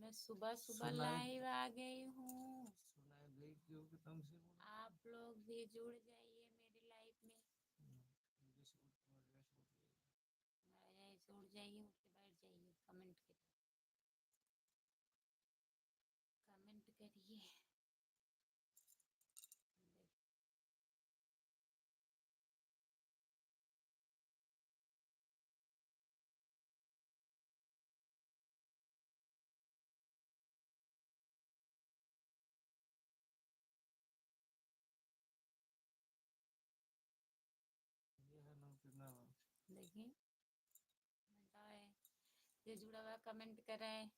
मैं सुबह सुबह सुनाई लाइव आ गई हूँ। सुनाई दे क्यों कि तुमसे बोला आप लोग भी जुड़ जाइए मेरी लाइफ में। जुड़ जाइए, उठ के बैठ जाइए, कमेंट करिए, कमेंट करिए। ये है ना कितना देखिए ये जुड़ा हुआ कमेंट कर रहा है।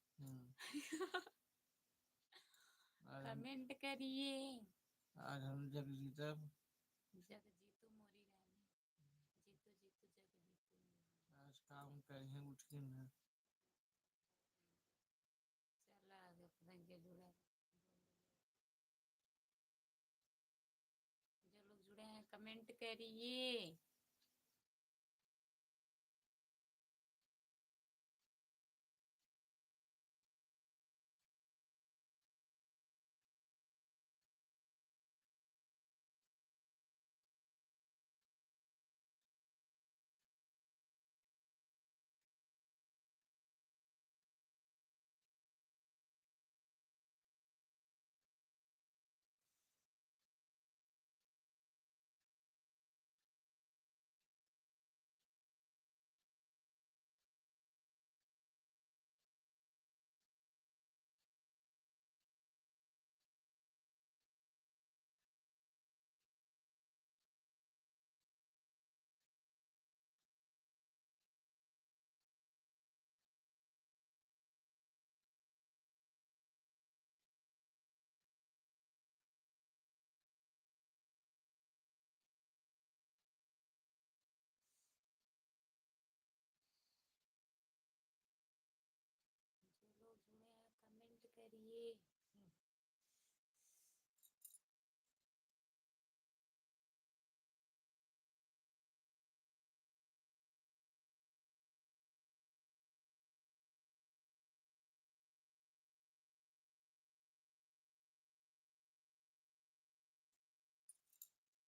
आज हम कमेंट करिए। आज हम जग जीता जग जीतू मोरी रानी, जीतू जीतू जग जीतू मोरी। आज काम करें उठ के ना चला आगे पतंग के जुड़ा है। जो लोग जुड़े हैं कमेंट करिए। जो लोग जुड़े हैं कमेंट करिए।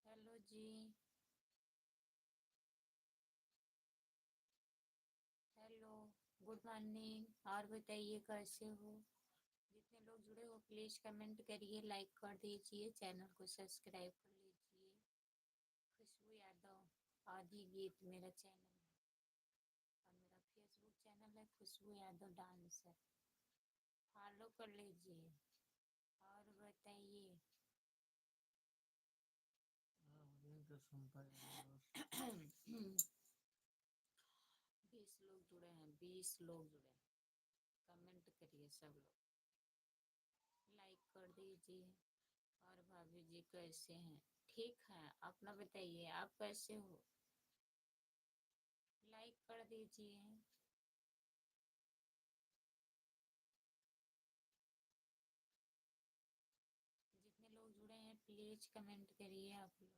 Hello ji. Hello, good morning. और बताइए कैसे हो। जितने लोग जुड़े हो प्लीज कमेंट करिए, लाइक कर दीजिए, चैनल को सब्सक्राइब कर लीजिए। खुशबू यादव आदि गीत मेरा चैनल है, और मेरा फेसबुक चैनल है खुशबू यादव डांसर, फॉलो कर लीजिए। और बताइए। तो सुन पाए 20 लोग जुड़े हैं, 20 लोग जुड़े हैं। कमेंट करिए सब लोग, लाइक कर दीजिए। और भाभी जी कैसे हैं। ठीक है, अपना बताइए आप कैसे हो। लाइक कर दीजिए। जितने लोग जुड़े हैं प्लीज कमेंट करिए आप लोग।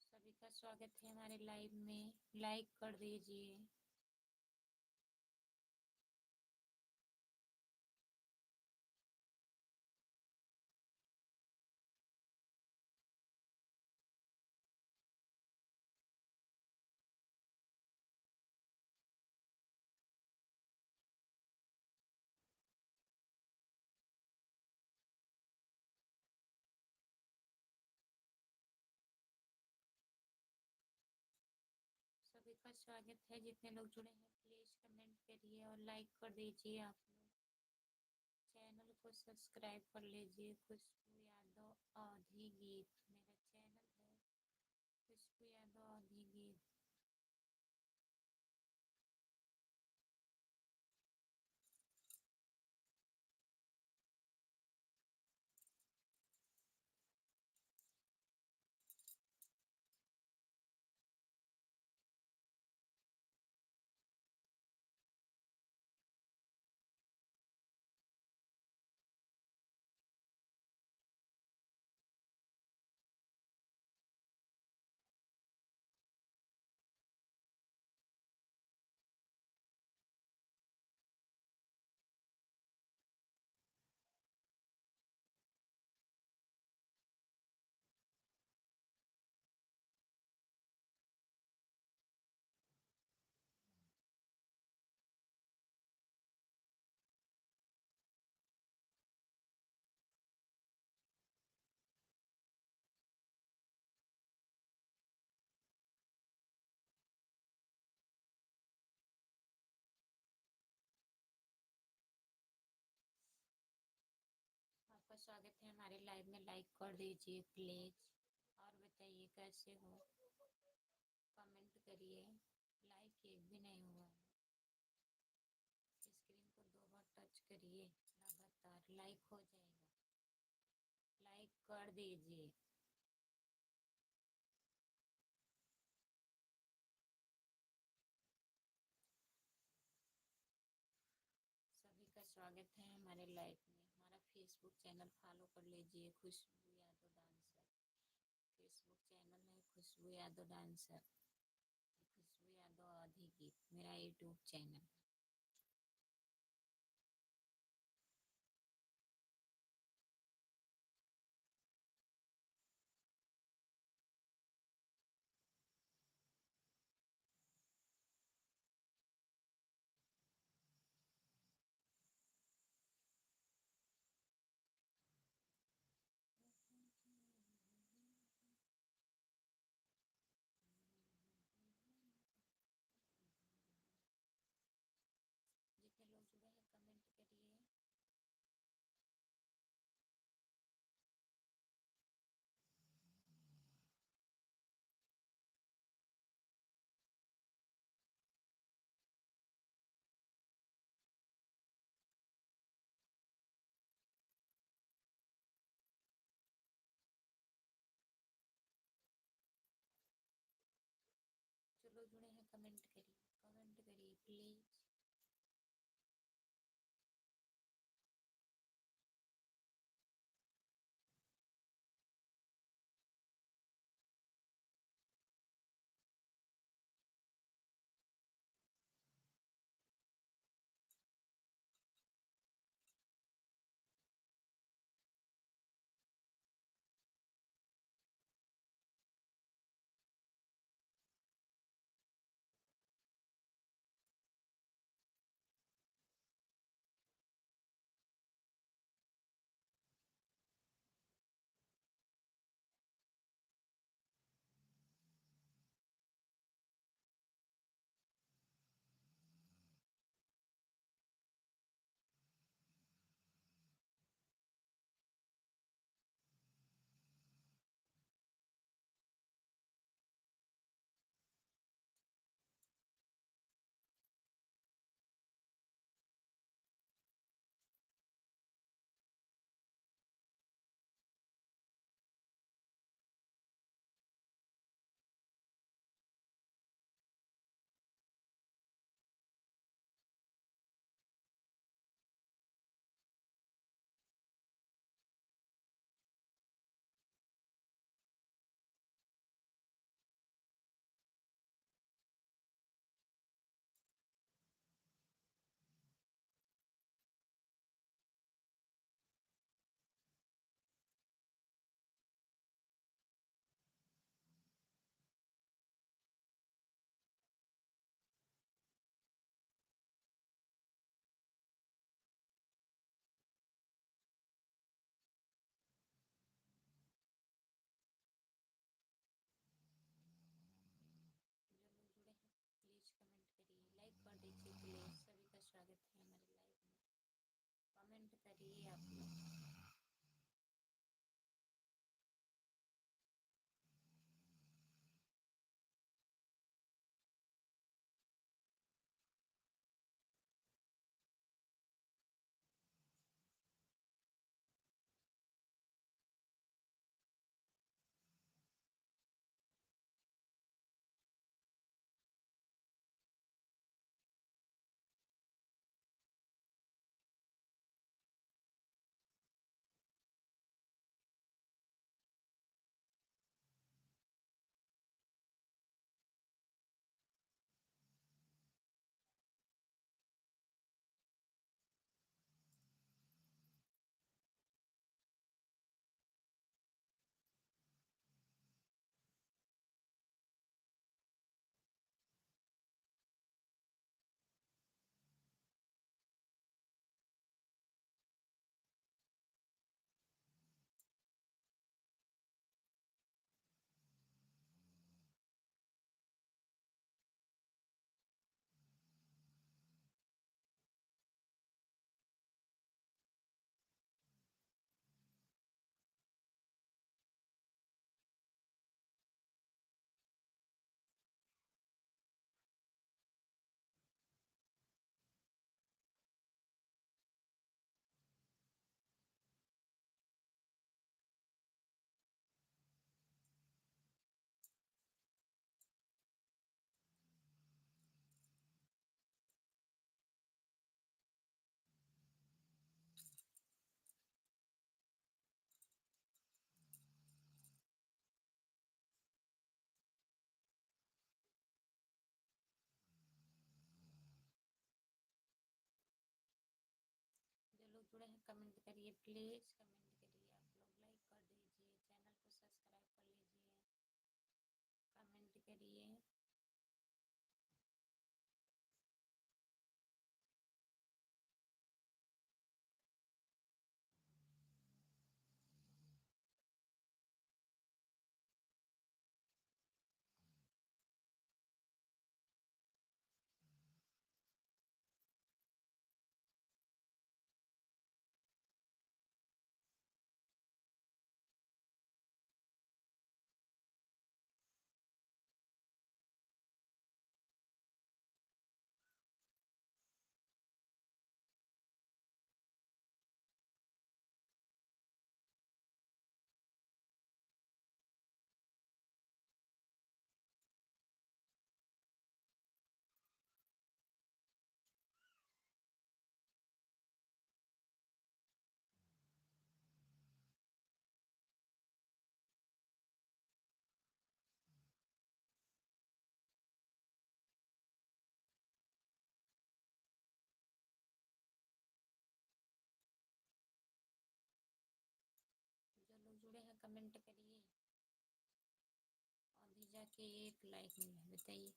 सभी का स्वागत है हमारे लाइव में, लाइक कर दीजिए। सभी का स्वागत है, जितने लोग जुड़े हैं प्लीज कमेंट करिए और लाइक कर दीजिए आप लोग। चैनल को सब्सक्राइब कर लीजिए। खुशबू यादव आधी गीत मेरा चैनल है, खुशबू यादव आधी गीत। स्वागत है हमारे लाइव में। लाइक कर दीजिए प्लीज। और बताइए कैसे हो, कमेंट करिए। लाइक एक भी नहीं हुआ है। स्क्रीन को 2 बार टच करिए, लगातार लाइक हो जाएगा। लाइक कर दीजिए। सभी का स्वागत है हमारे लाइव में। हमारा फेसबुक चैनल फॉलो कर लीजिए, खुशबू यादव डांसर। फेसबुक चैनल है खुशबू यादव डांसर, खुशबू यादव अधिगीत मेरा यूट्यूब चैनल। जितने लोग जुड़े हैं कमेंट करिए। जो लोग जुड़े हैं कमेंट करिए, कमेंट करिए प्लीज। कमेंट करिए प्लीज़, कमेंट करिए, आप लोग लाइक कर दीजिए, चैनल को सब्सक्राइब कर लीजिए, कमेंट करिए। जो लोग जुड़े हैं कमेंट करिए, अभी जाके एक लाइक मिला, बताइए,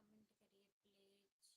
कमेंट करिए प्लीज।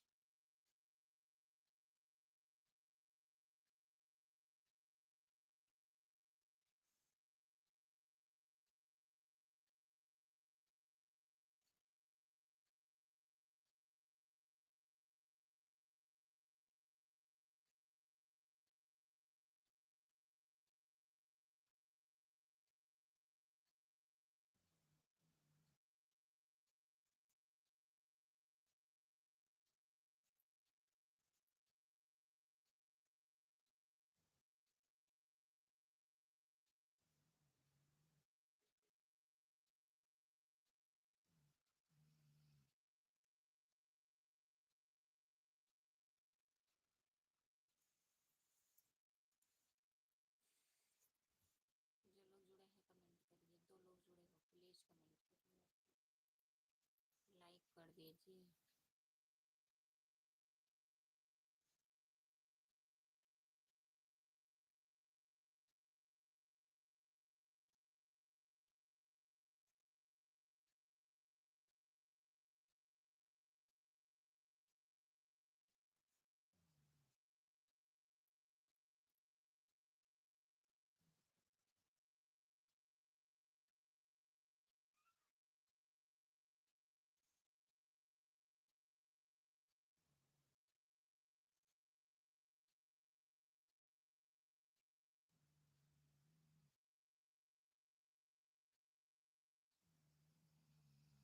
जो लोग जुड़े हैं कमेंट करिए, दो लोग जुड़े हो प्लीज कमेंट करिए, लाइक कर दीजिए। जो जुड़े हैं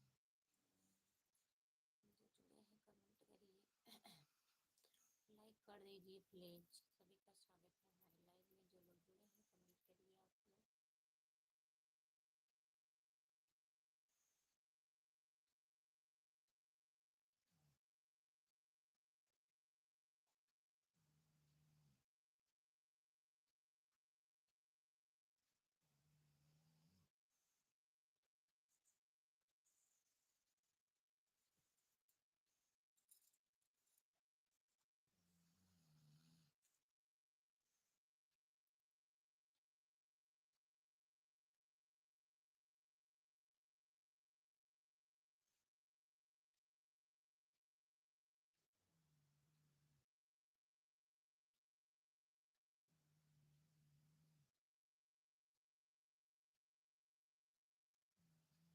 कमेंट करिए, लाइक कर दीजिए प्लीज। सभी का स्वागत है हमारे लाइव में।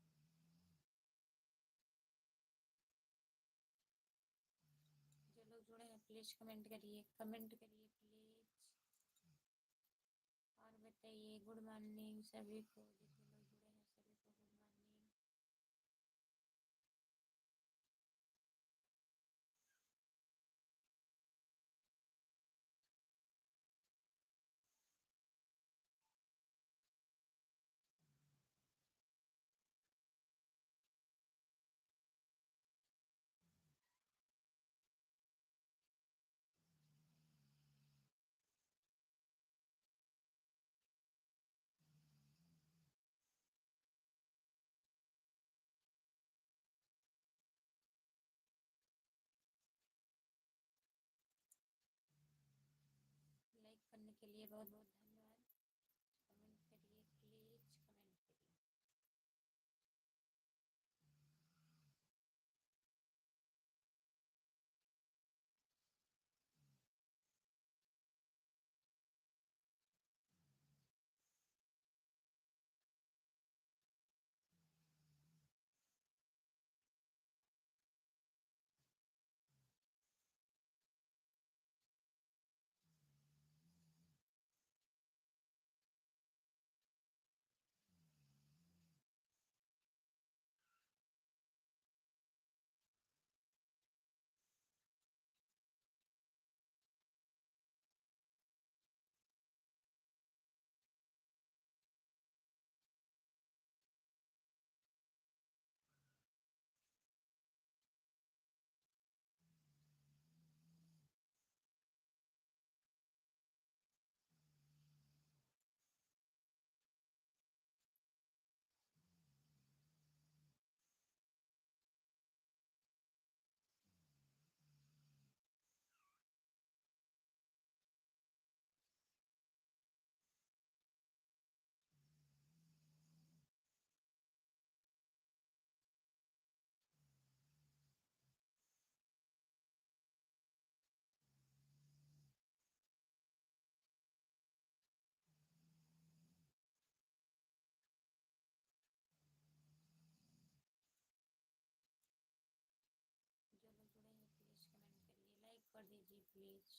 जो लोग जुड़े हैं कमेंट करिए आप लोग। जो लोग जुड़े हैं प्लीज कमेंट करिए, कमेंट करिए प्लीज। और बताइए, गुड मॉर्निंग सभी को, जितने लोग जुड़े हैं सभी को गुड मॉर्निंग। के लिए बहुत बहुत धन्यवाद। कमेंट करिए प्लीज, कमेंट करिए। जो लोग जुड़े हैं प्लीज कमेंट करिए, लाइक कर दीजिए प्लीज।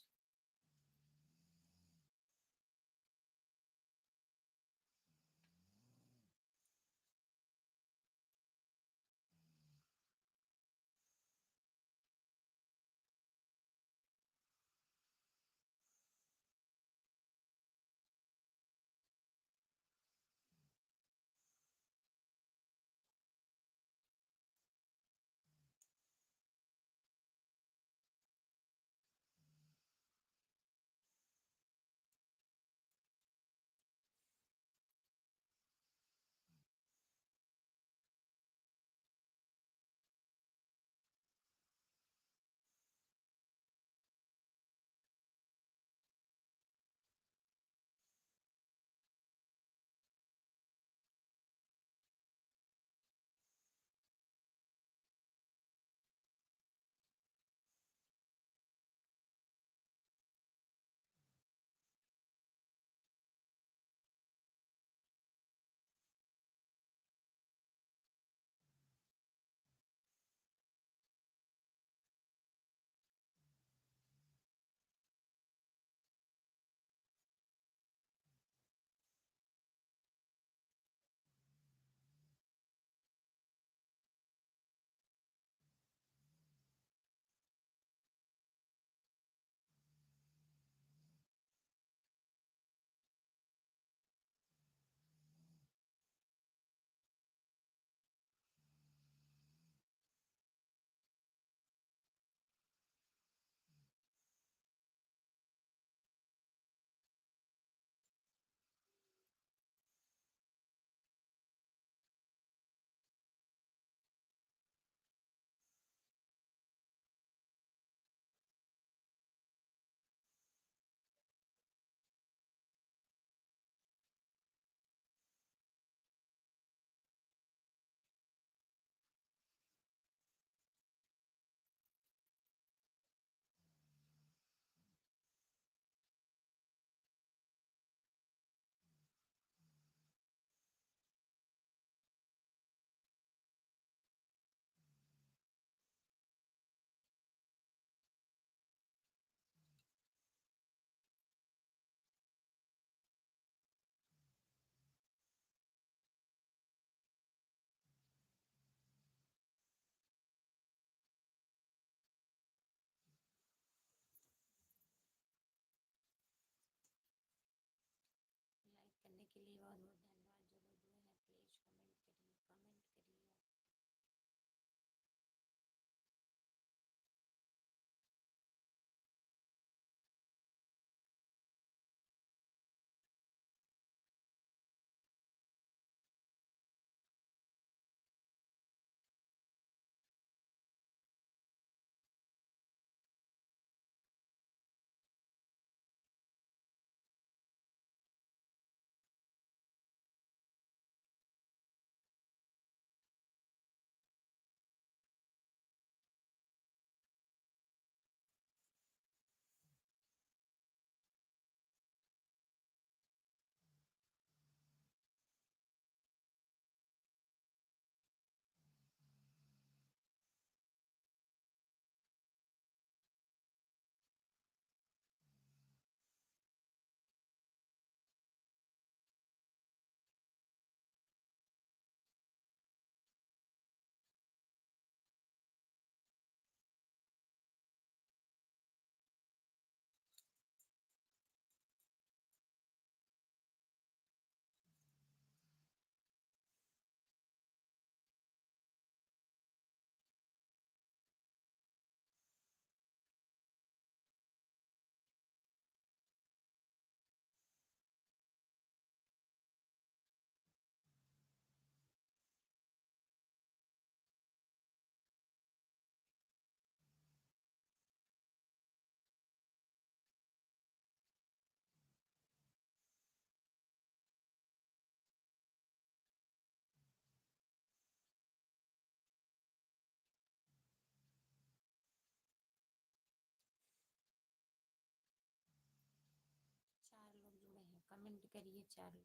करिए 4 लोगों में,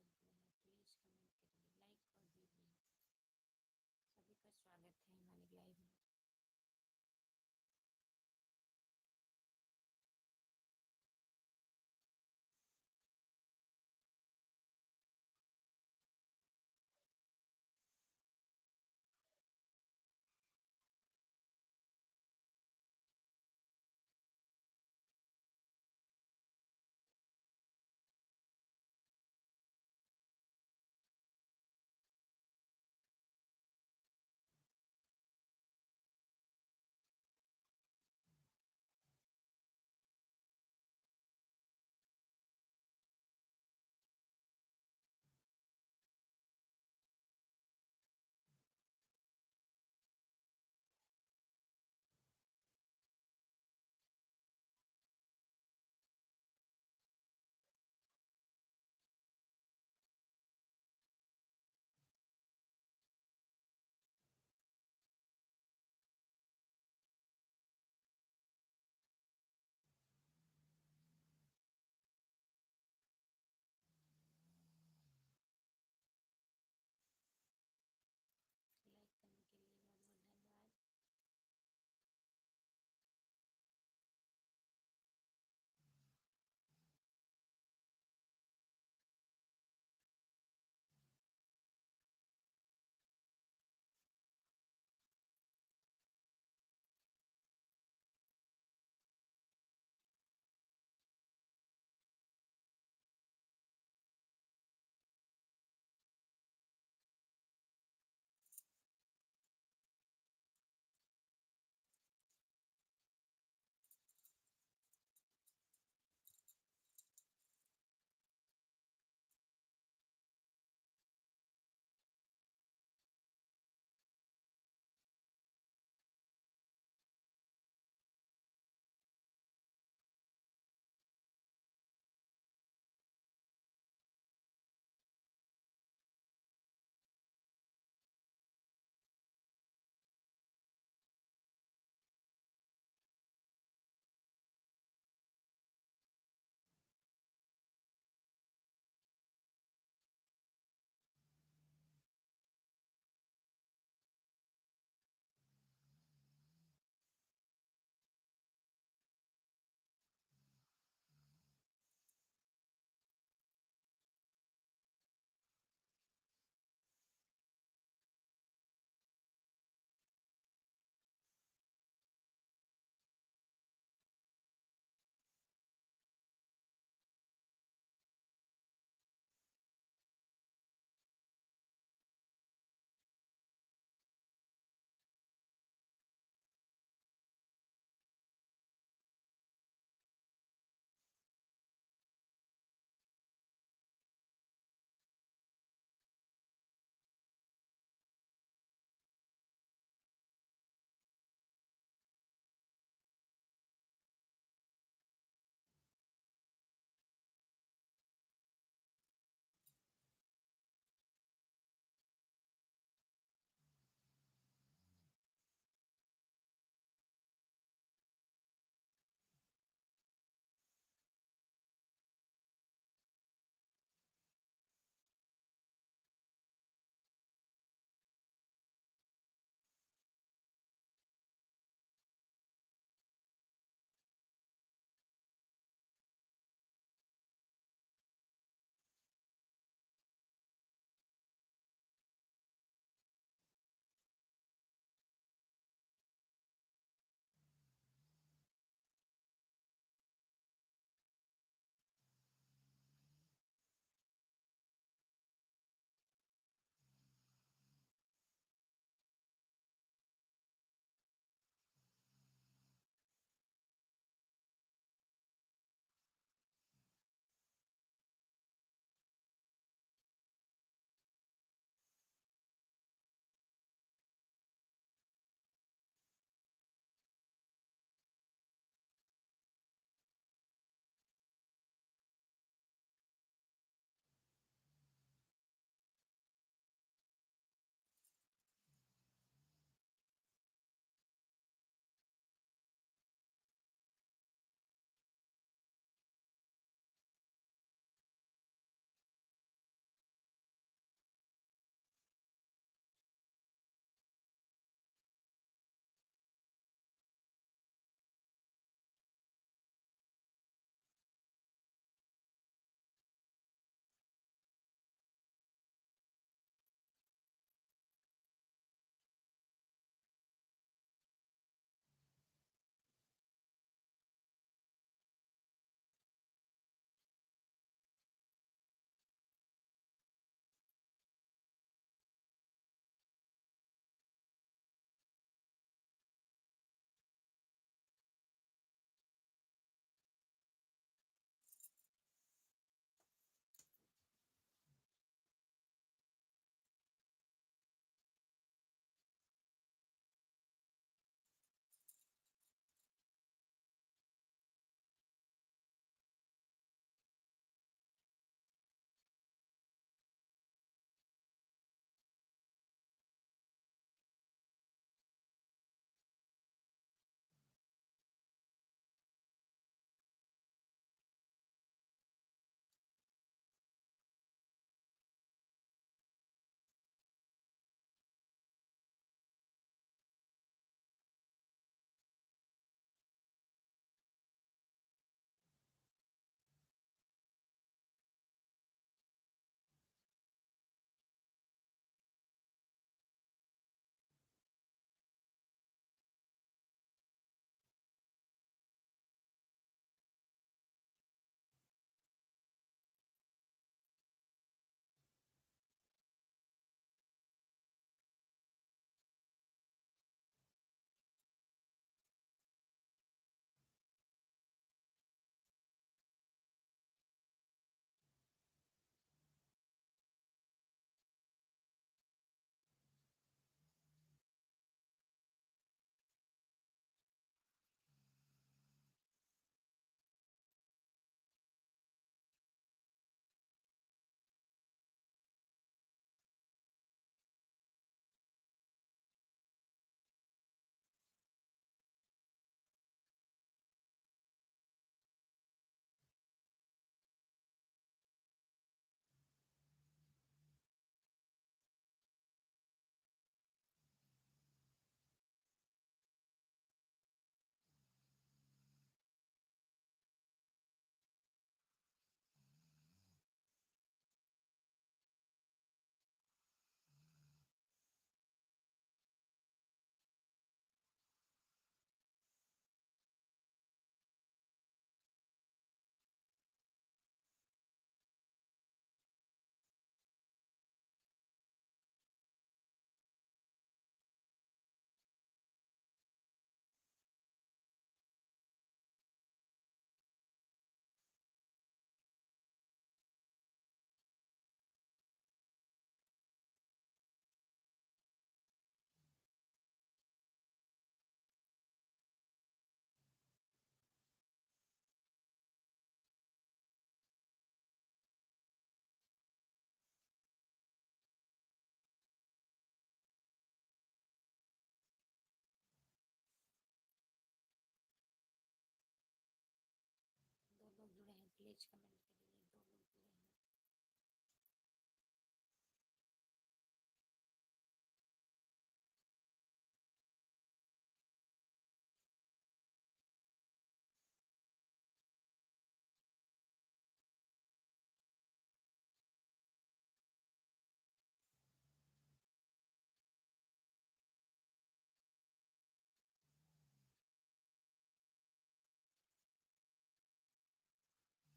प्लीज़ कमेंट करिए, लाइक कर दीजिए। सभी का स्वागत है हमारे लाइव में। प्लीज कमेंट करिए, 2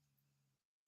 लोग जुड़े हैं।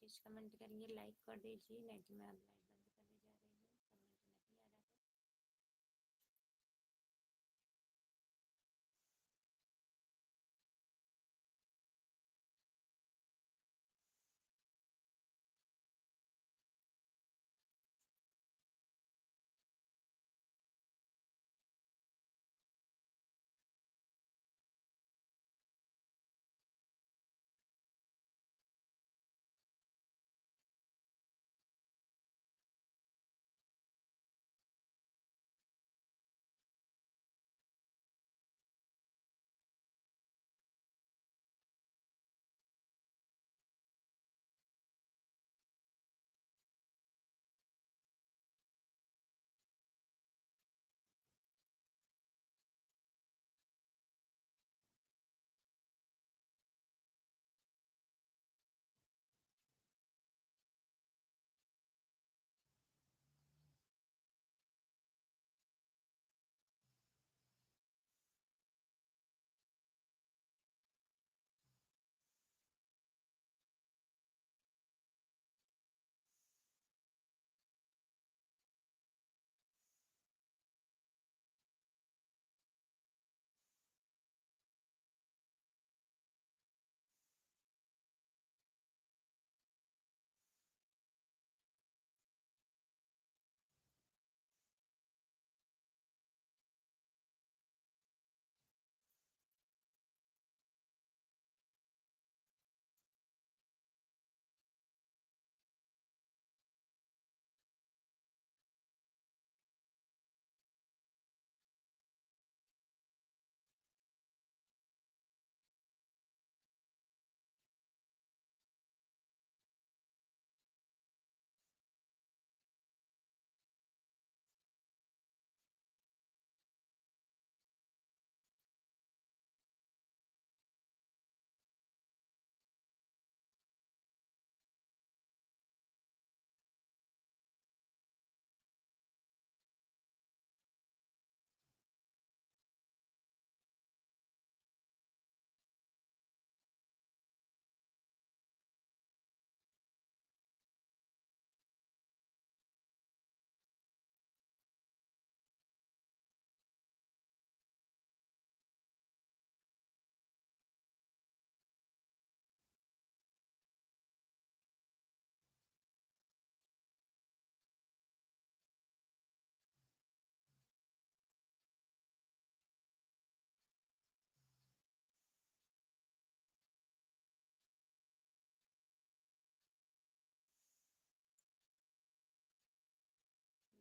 प्लीज़ कमेंट करेंगे, लाइक कर दीजिए, नहीं तो मैं अब लाइव बंद करने जा रही हूँ, कमेंट नहीं आ रहा है।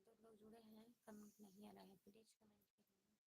दो लोग जुड़े हैं, कमेंट नहीं आ रहा है, प्लीज़ कमेंट करिए।